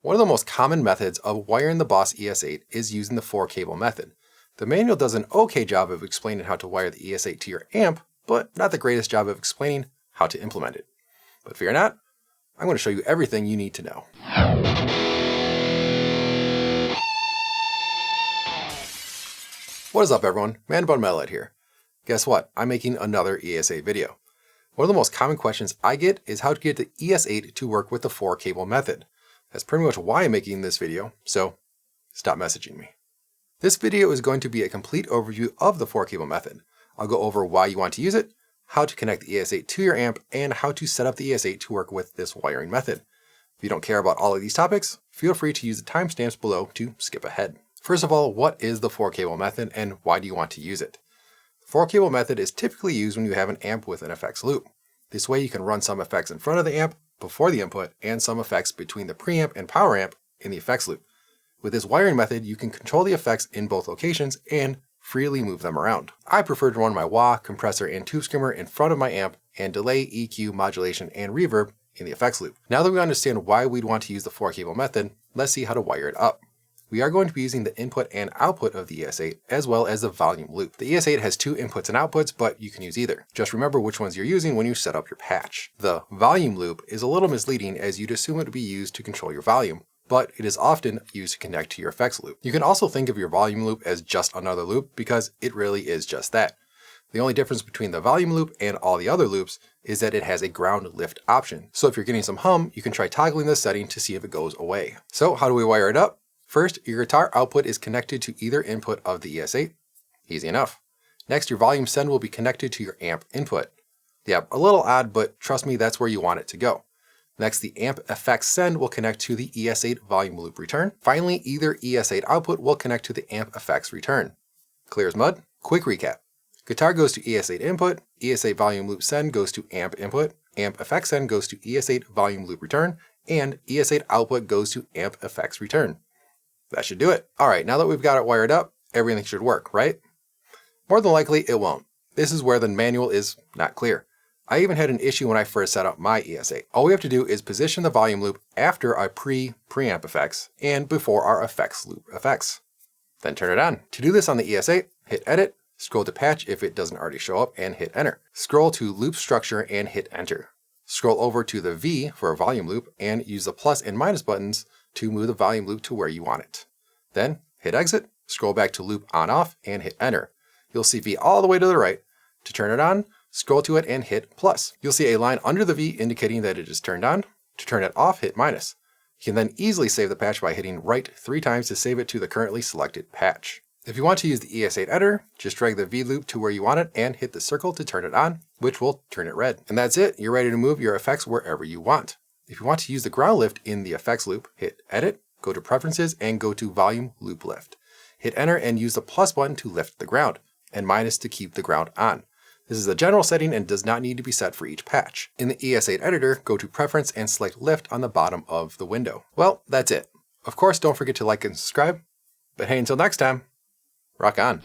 One of the most common methods of wiring the Boss ES-8 is using the 4-cable method. The manual does an okay job of explaining how to wire the ES-8 to your amp, but not the greatest job of explaining how to implement it. But fear not, I'm going to show you everything you need to know. What is up everyone, ManBunMetalhead here. Guess what, I'm making another ES-8 video. One of the most common questions I get is how to get the ES-8 to work with the 4-cable method. That's pretty much why I'm making this video, so stop messaging me. This video is going to be a complete overview of the 4-cable method. I'll go over why you want to use it, how to connect the ES-8 to your amp, and how to set up the ES-8 to work with this wiring method. If you don't care about all of these topics, feel free to use the timestamps below to skip ahead. First of all, what is the 4-cable method and why do you want to use it? The 4-cable method is typically used when you have an amp with an effects loop. This way you can run some effects in front of the amp before the input and some effects between the preamp and power amp in the effects loop. With this wiring method, you can control the effects in both locations and freely move them around. I prefer to run my wah, compressor, and tube screamer in front of my amp and delay, EQ, modulation, and reverb in the effects loop. Now that we understand why we'd want to use the 4-cable method, let's see how to wire it up. We are going to be using the input and output of the ES-8 as well as the volume loop. The ES-8 has 2 inputs and outputs, but you can use either. Just remember which ones you're using when you set up your patch. The volume loop is a little misleading as you'd assume it would be used to control your volume, but it is often used to connect to your effects loop. You can also think of your volume loop as just another loop because it really is just that. The only difference between the volume loop and all the other loops is that it has a ground lift option. So if you're getting some hum, you can try toggling this setting to see if it goes away. So how do we wire it up? First, your guitar output is connected to either input of the ES-8. Easy enough. Next, your volume send will be connected to your amp input. Yeah, a little odd, but trust me, that's where you want it to go. Next, the amp effects send will connect to the ES-8 volume loop return. Finally, either ES-8 output will connect to the amp effects return. Clear as mud? Quick recap. Guitar goes to ES-8 input, ES-8 volume loop send goes to amp input, amp effects send goes to ES-8 volume loop return, and ES-8 output goes to amp effects return. That should do it. Alright, now that we've got it wired up, everything should work, right? More than likely, it won't. This is where the manual is not clear. I even had an issue when I first set up my ES-8. All we have to do is position the volume loop after our preamp effects and before our effects loop effects. Then turn it on. To do this on the ES-8, hit Edit, scroll to Patch if it doesn't already show up, and hit Enter. Scroll to Loop Structure and hit Enter. Scroll over to the V for a volume loop and use the plus and minus buttons to move the volume loop to where you want it. Then hit Exit, scroll back to Loop On Off, and hit Enter. You'll see V all the way to the right. To turn it on, scroll to it and hit plus. You'll see a line under the V indicating that it is turned on. To turn it off, hit minus. You can then easily save the patch by hitting right 3 times to save it to the currently selected patch. If you want to use the ES-8 editor, just drag the V loop to where you want it and hit the circle to turn it on, which will turn it red. And that's it, you're ready to move your effects wherever you want. If you want to use the ground lift in the effects loop, hit Edit, go to Preferences, and go to Volume Loop Lift. Hit Enter and use the plus button to lift the ground, and minus to keep the ground on. This is a general setting and does not need to be set for each patch. In the ES-8 editor, go to Preference and select Lift on the bottom of the window. Well, that's it. Of course, don't forget to like and subscribe. But hey, until next time, rock on.